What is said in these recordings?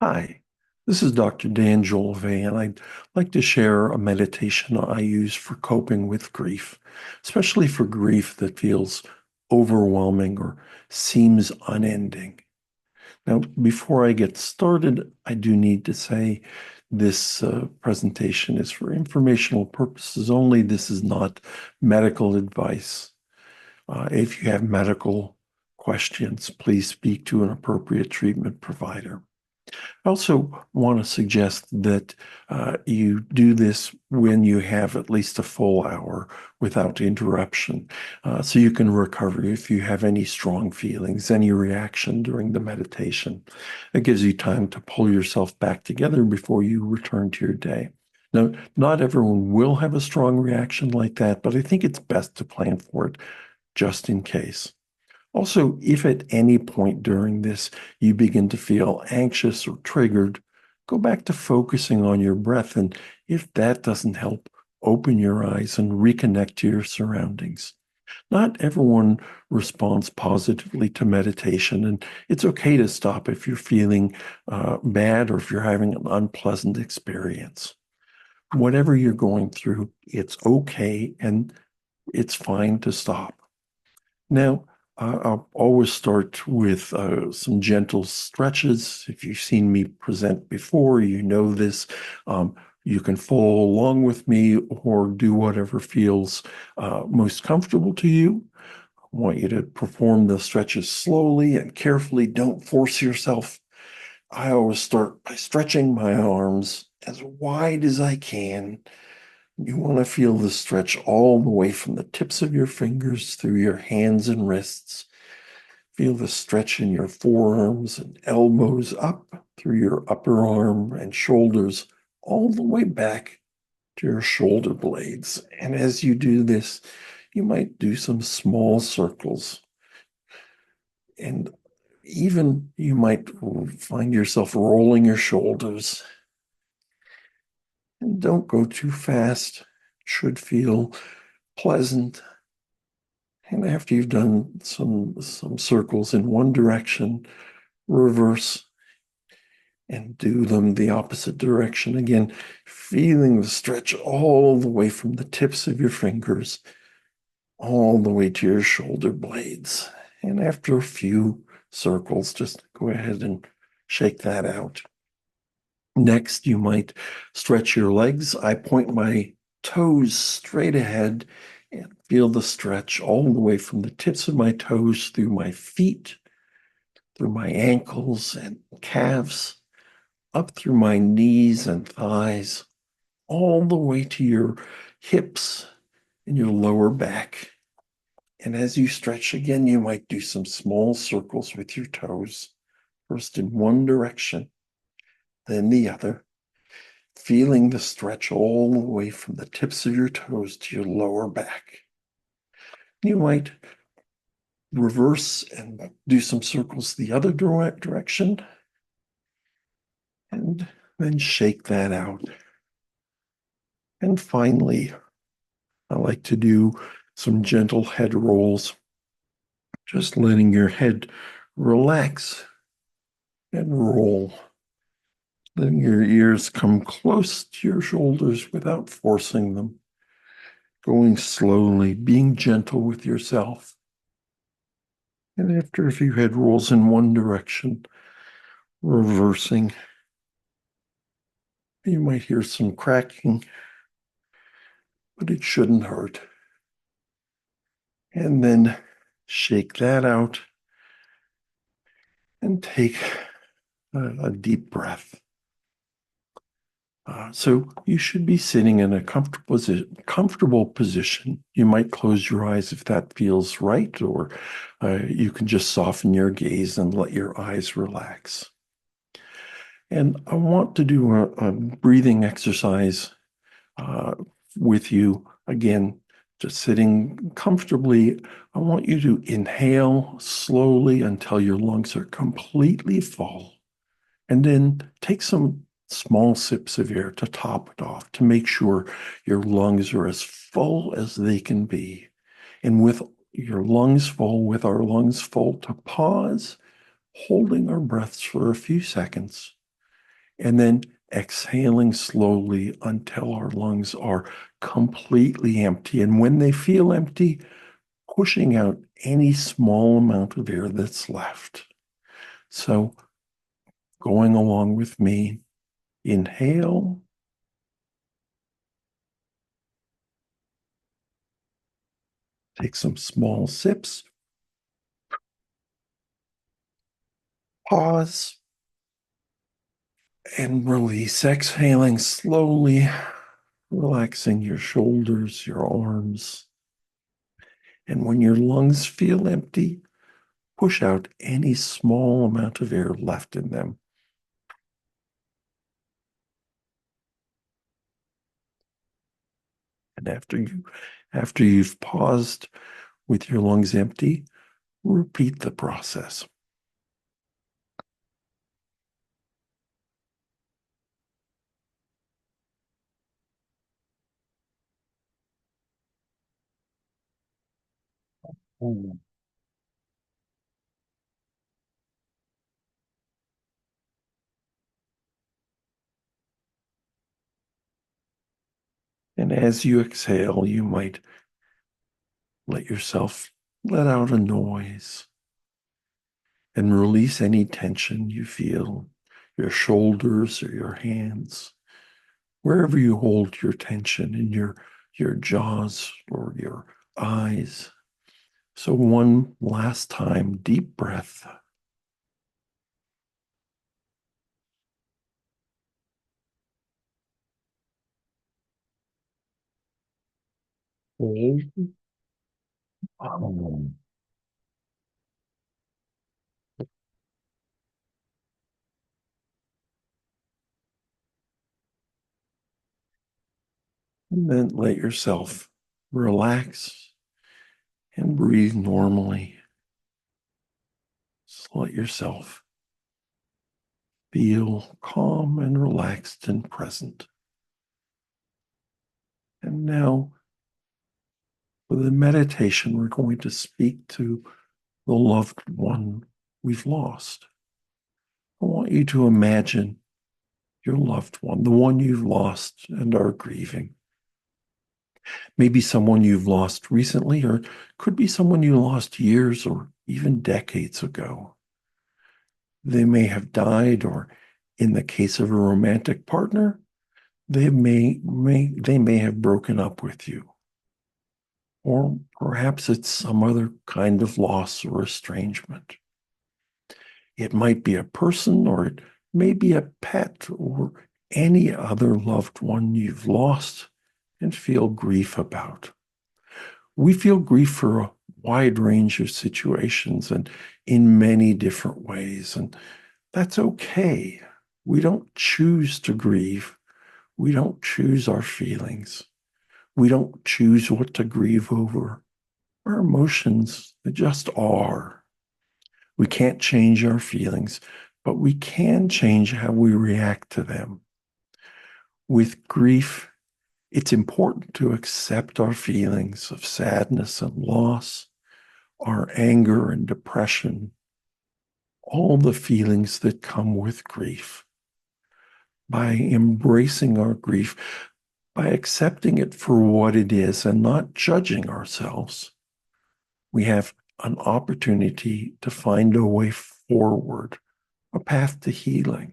Hi, this is Dr. Dan Jolve, and I'd like to share a meditation I use for coping with grief, especially for grief that feels overwhelming or seems unending. Now, before I get started, I do need to say this presentation is for informational purposes only. This is not medical advice. If you have medical questions, please speak to an appropriate treatment provider. I also want to suggest that you do this when you have at least a full hour without interruption, so you can recover if you have any strong feelings, any reaction during the meditation. It gives you time to pull yourself back together before you return to your day. Now, not everyone will have a strong reaction like that, but I think it's best to plan for it just in case. Also, if at any point during this you begin to feel anxious or triggered, go back to focusing on your breath. And if that doesn't help, open your eyes and reconnect to your surroundings. Not everyone responds positively to meditation, and it's okay to stop if you're feeling bad or if you're having an unpleasant experience. Whatever you're going through, it's okay and it's fine to stop. Now, I'll always start with some gentle stretches. If you've seen me present before, you know this. You can follow along with me or do whatever feels most comfortable to you. I want you to perform the stretches slowly and carefully. Don't force yourself. I always start by stretching my arms as wide as I can. You want to feel the stretch all the way from the tips of your fingers through your hands and wrists. Feel the stretch in your forearms and elbows up through your upper arm and shoulders, all the way back to your shoulder blades. And as you do this, you might do some small circles. And even you might find yourself rolling your shoulders. And don't go too fast. It should feel pleasant. And after you've done some circles in one direction, reverse and do them the opposite direction again, feeling the stretch all the way from the tips of your fingers, all the way to your shoulder blades. And after a few circles, just go ahead and shake that out. Next, you might stretch your legs. I point my toes straight ahead and feel the stretch all the way from the tips of my toes through my feet, through my ankles and calves, up through my knees and thighs, all the way to your hips and your lower back. And as you stretch again, you might do some small circles with your toes, first in one direction, then the other, feeling the stretch all the way from the tips of your toes to your lower back. You might reverse and do some circles the other direction, and then shake that out. And finally, I like to do some gentle head rolls, just letting your head relax and roll. Letting your ears come close to your shoulders without forcing them. Going slowly, being gentle with yourself. And after a few head rolls in one direction, reversing, you might hear some cracking, but it shouldn't hurt. And then shake that out and take a deep breath. So you should be sitting in a comfortable position. You might close your eyes if that feels right, or you can just soften your gaze and let your eyes relax. And I want to do a breathing exercise uh, with you. Again, just sitting comfortably. I want you to inhale slowly until your lungs are completely full, and then take some small sips of air to top it off to make sure your lungs are as full as they can be. And with your lungs full, with our lungs full, to pause, holding our breaths for a few seconds, and then exhaling slowly until our lungs are completely empty. And when they feel empty, pushing out any small amount of air that's left. So, going along with me, inhale, take some small sips, pause, and release. Exhaling slowly, relaxing your shoulders, your arms. And when your lungs feel empty, push out any small amount of air left in them. And after you've paused with your lungs empty, repeat the process. And as you exhale, you might let yourself let out a noise and release any tension you feel, your shoulders or your hands, wherever you hold your tension in your jaws or your eyes. So one last time, deep breath. Hold. Um, And then let yourself relax and breathe normally. Just let yourself feel calm and relaxed and present. And now, for the meditation, we're going to speak to the loved one we've lost. I want you to imagine your loved one, the one you've lost and are grieving. Maybe someone you've lost recently, or could be someone you lost years or even decades ago. They may have died, or in the case of a romantic partner, they may have broken up with you. Or perhaps it's some other kind of loss or estrangement. It might be a person, or it may be a pet, or any other loved one you've lost and feel grief about. We feel grief for a wide range of situations and in many different ways, and that's okay. We don't choose to grieve. We don't choose our feelings. We don't choose what to grieve over. Our emotions, they just are. We can't change our feelings, but we can change how we react to them. With grief, it's important to accept our feelings of sadness and loss, our anger and depression, all the feelings that come with grief. By embracing our grief, by accepting it for what it is and not judging ourselves, we have an opportunity to find a way forward, a path to healing.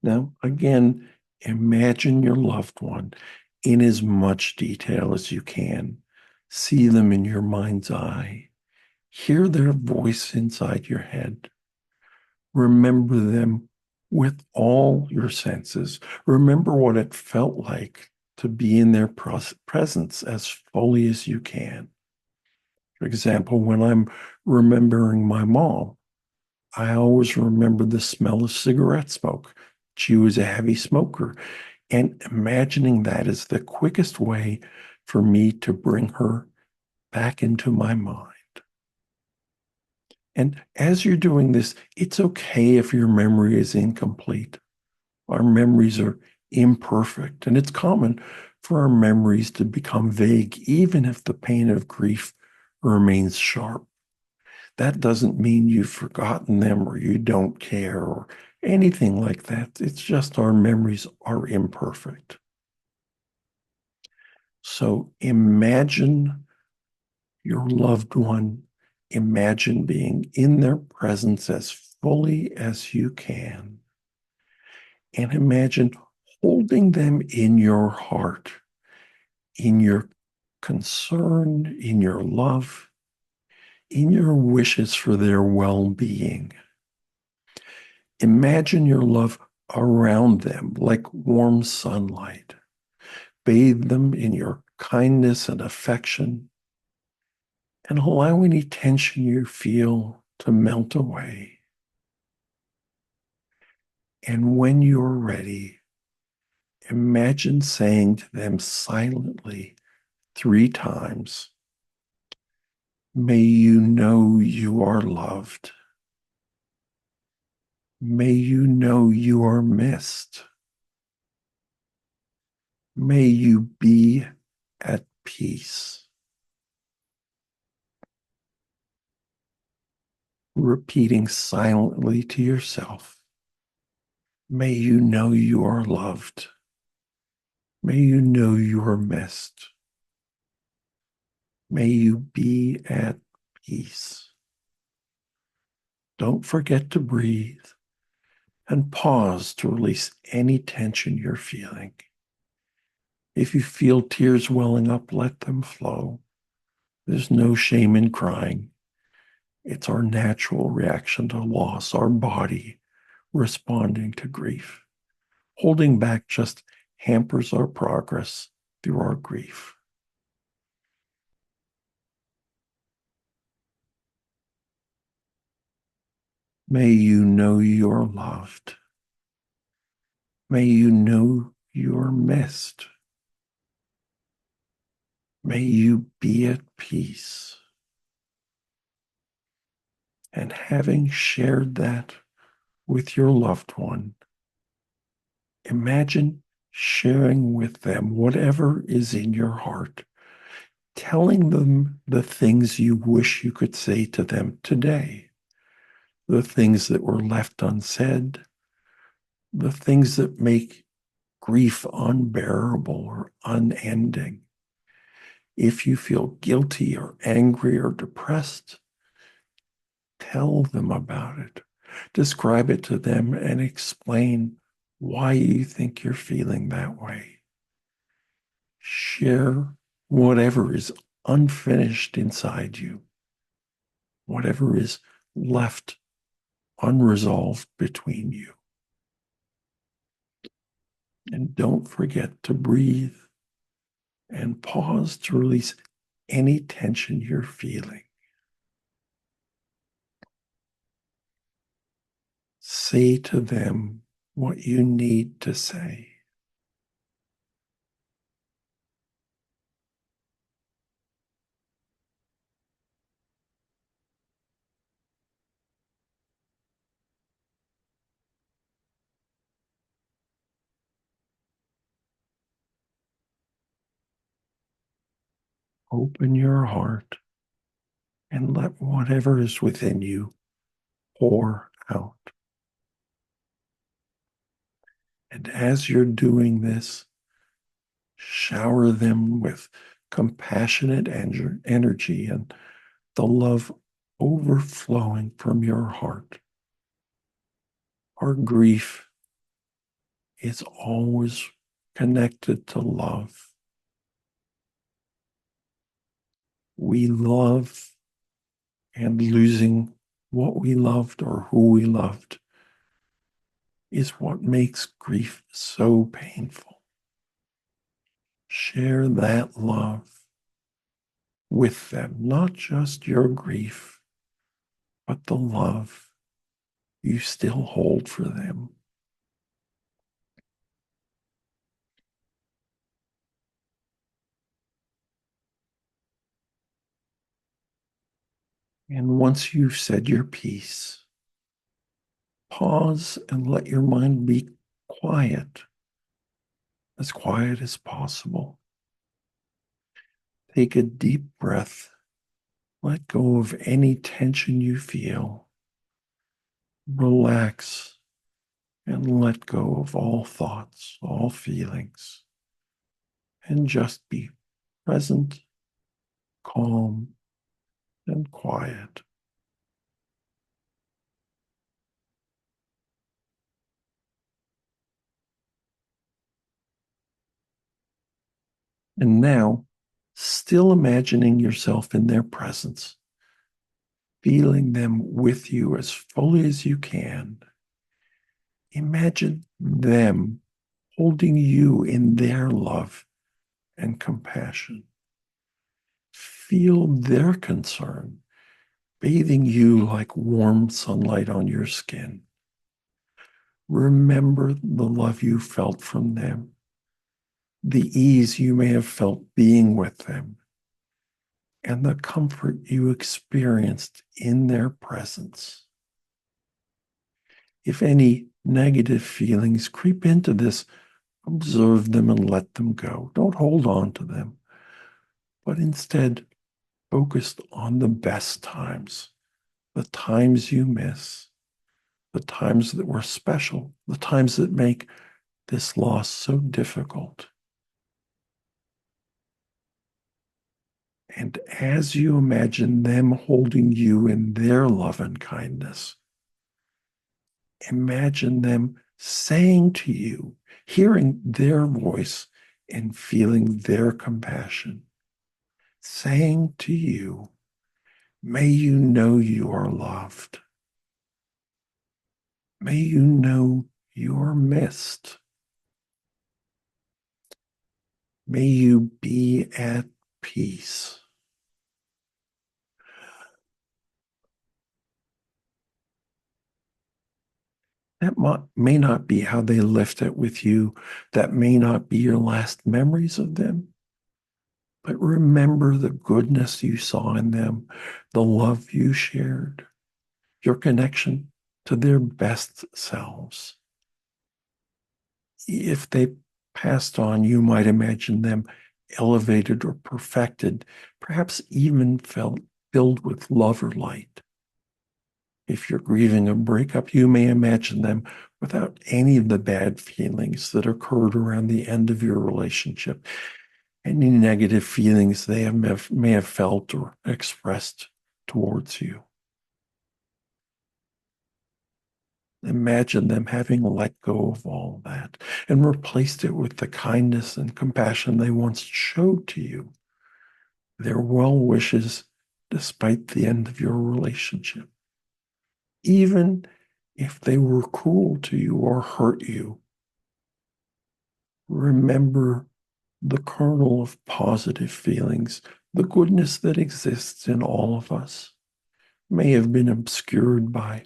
Now, again, imagine your loved one in as much detail as you can. See them in your mind's eye. Hear their voice inside your head. Remember them with all your senses. Remember what it felt like to be in their presence as fully as you can. For example, when I'm remembering my mom, I always remember the smell of cigarette smoke. She was a heavy smoker. And imagining that is the quickest way for me to bring her back into my mind. And as you're doing this, it's okay if your memory is incomplete. Our memories are imperfect, and it's common for our memories to become vague, even if the pain of grief remains sharp. That doesn't mean you've forgotten them or you don't care or anything like that. It's just our memories are imperfect. So imagine your loved one, imagine being in their presence as fully as you can, and imagine holding them in your heart, in your concern, in your love, in your wishes for their well being. Imagine your love around them like warm sunlight. Bathe them in your kindness and affection, and allow any tension you feel to melt away. And when you're ready, imagine saying to them silently 3 times, "May you know you are loved. May you know you are missed. May you be at peace." Repeating silently to yourself, "May you know you are loved. May you know you are missed. May you be at peace." Don't forget to breathe and pause to release any tension you're feeling. If you feel tears welling up, let them flow. There's no shame in crying. It's our natural reaction to loss, our body responding to grief. Holding back just hampers our progress through our grief. May you know you're loved. May you know you're missed. May you be at peace. And having shared that with your loved one, imagine sharing with them whatever is in your heart, telling them the things you wish you could say to them today, the things that were left unsaid, the things that make grief unbearable or unending. If you feel guilty or angry or depressed, tell them about it. Describe it to them and explain why you think you're feeling that way. Share whatever is unfinished inside you, whatever is left unresolved between you. And don't forget to breathe and pause to release any tension you're feeling. Say to them what you need to say. Open your heart and let whatever is within you pour out. And as you're doing this, shower them with compassionate energy and the love overflowing from your heart. Our grief is always connected to love. We love, and losing what we loved or who we loved is what makes grief so painful. Share that love with them, not just your grief, but the love you still hold for them. And once you've said your piece, pause and let your mind be quiet, as quiet as possible. Take a deep breath. Let go of any tension you feel. Relax and let go of all thoughts, all feelings, and just be present, calm, and quiet. And now, still imagining yourself in their presence, feeling them with you as fully as you can, imagine them holding you in their love and compassion. Feel their concern, bathing you like warm sunlight on your skin. Remember the love you felt from them, the ease you may have felt being with them, and the comfort you experienced in their presence. If any negative feelings creep into this, observe them and let them go. Don't hold on to them, but instead focus on the best times, the times you miss, the times that were special, the times that make this loss so difficult. And as you imagine them holding you in their love and kindness, imagine them saying to you, hearing their voice and feeling their compassion, saying to you, may you know you are loved. May you know you are missed. May you be at peace. That may not be how they left it with you. That may not be your last memories of them. But remember the goodness you saw in them, the love you shared, your connection to their best selves. If they passed on, you might imagine them elevated or perfected, perhaps even felt filled with love or light. If you're grieving a breakup, you may imagine them without any of the bad feelings that occurred around the end of your relationship, any negative feelings may have felt or expressed towards you. Imagine them having let go of all that and replaced it with the kindness and compassion they once showed to you, their well wishes despite the end of your relationship. Even if they were cruel to you or hurt you, remember the kernel of positive feelings, the goodness that exists in all of us, may have been obscured by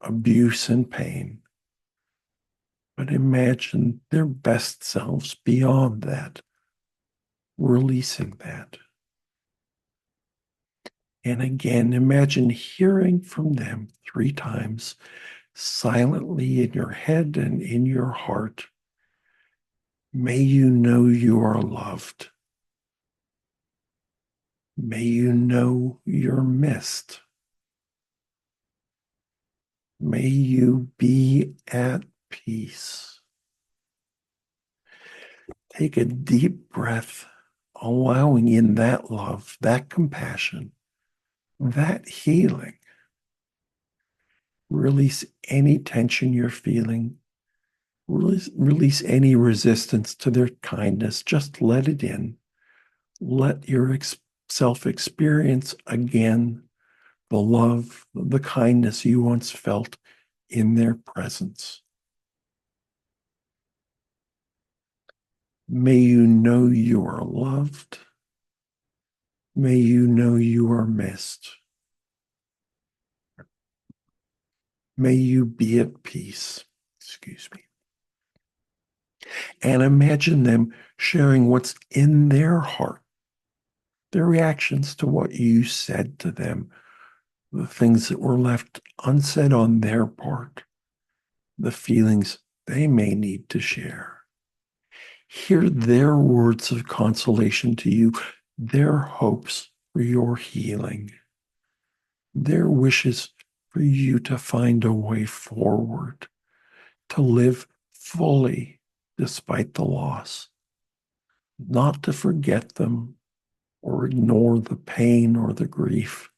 abuse and pain. But imagine their best selves beyond that, releasing that. And again, imagine hearing from them 3 times silently in your head and in your heart. May you know you are loved. May you know you're missed. May you be at peace. Take a deep breath, allowing in that love, that compassion, that healing. Release any tension you're feeling. Release any resistance to their kindness. Just let it in. Let yourself experience again the love, the kindness you once felt in their presence. May you know you are loved. May you know you are missed. May you be at peace. Excuse me. And imagine them sharing what's in their heart, their reactions to what you said to them, the things that were left unsaid on their part, the feelings they may need to share. Hear their words of consolation to you, their hopes for your healing, their wishes for you to find a way forward, to live fully despite the loss, not to forget them or ignore the pain or the grief,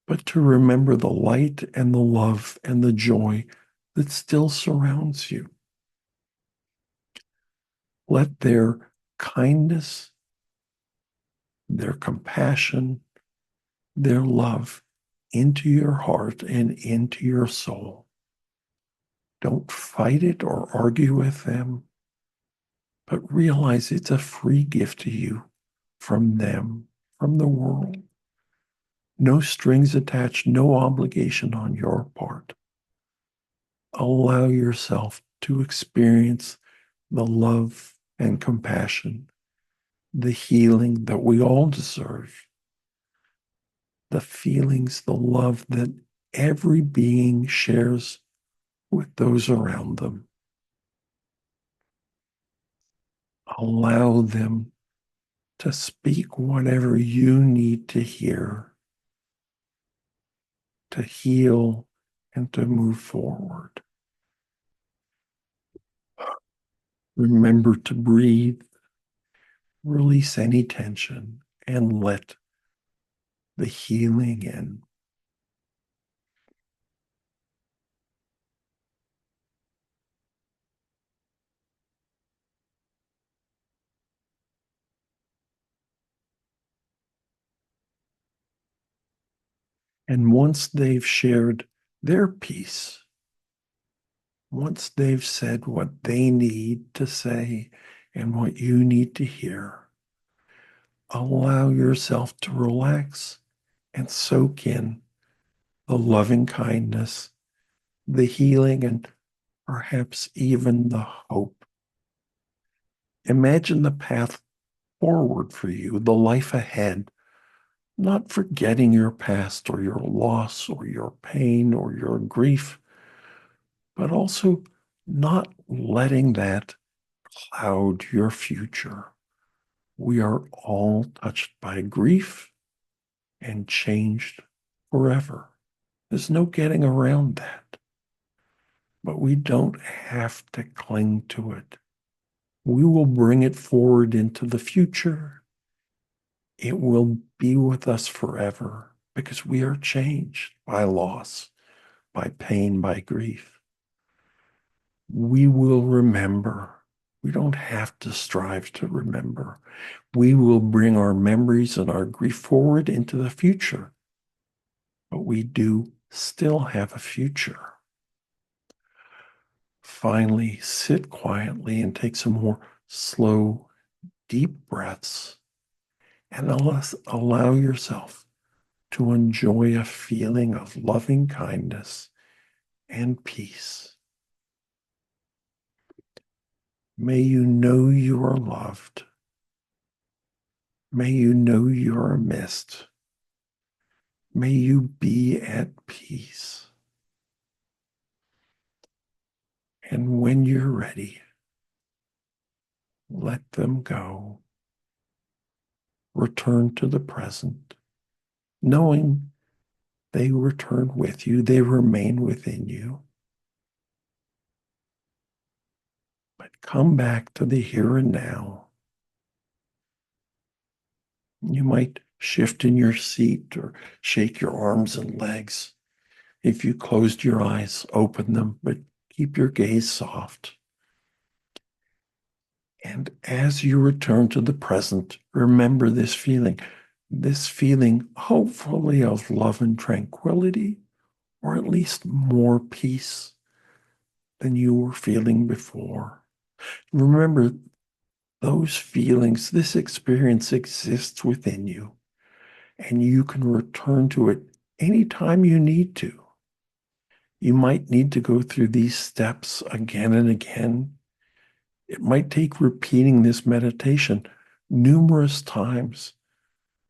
but to remember the light and the love and the joy that still surrounds you. Let their kindness, their compassion, their love into your heart and into your soul. Don't fight it or argue with them, but realize it's a free gift to you from them, from the world. No strings attached, no obligation on your part. Allow yourself to experience the love and compassion, the healing that we all deserve, the feelings, the love that every being shares with those around them. Allow them to speak whatever you need to hear to heal and to move forward. Remember to breathe, release any tension, and let the healing in. And once they've shared their piece, once they've said what they need to say and what you need to hear, allow yourself to relax and soak in the loving kindness, the healing, and perhaps even the hope. Imagine the path forward for you, the life ahead, not forgetting your past or your loss or your pain or your grief, but also not letting that cloud your future. We are all touched by grief and changed forever. There's no getting around that. But we don't have to cling to it. We will bring it forward into the future. It will be with us forever because we are changed by loss, by pain, by grief. We will remember. We don't have to strive to remember. We will bring our memories and our grief forward into the future. But we do still have a future. Finally, sit quietly and take some more slow, deep breaths and allow yourself to enjoy a feeling of loving kindness and peace. May you know you are loved. May you know you are missed. May you be at peace. And when you're ready, let them go. Return to the present, knowing they return with you, they remain within you. But come back to the here and now. You might shift in your seat or shake your arms and legs. If you closed your eyes, open them, but keep your gaze soft. And as you return to the present, remember this feeling hopefully of love and tranquility, or at least more peace than you were feeling before. Remember those feelings, this experience exists within you, and you can return to it anytime you need to. You might need to go through these steps again and again. It might take repeating this meditation numerous times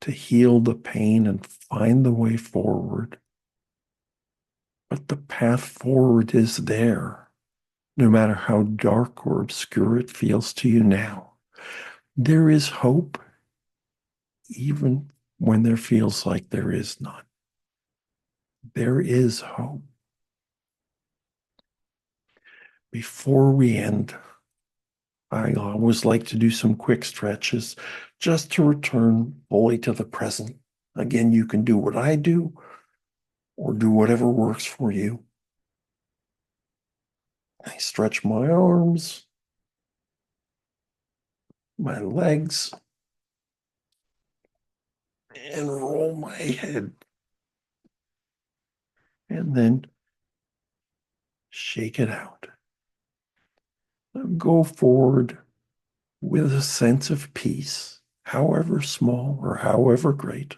to heal the pain and find the way forward. But the path forward is there, no matter how dark or obscure it feels to you now. There is hope, even when there feels like there is none. There is hope. Before we end, I always like to do some quick stretches just to return fully to the present. Again, you can do what I do or do whatever works for you. I stretch my arms, my legs, and roll my head. And then shake it out. Go forward with a sense of peace, however small or however great,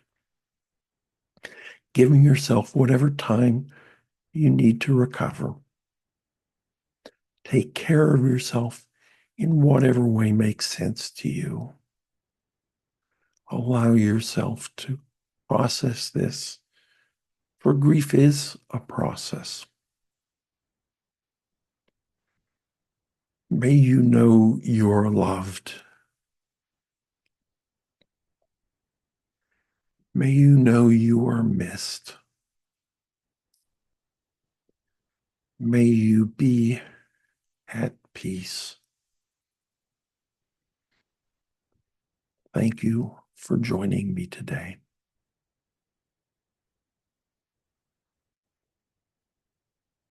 giving yourself whatever time you need to recover. Take care of yourself in whatever way makes sense to you. Allow yourself to process this, for grief is a process. May you know you're loved. May you know you are missed. May you be at peace. Thank you for joining me today.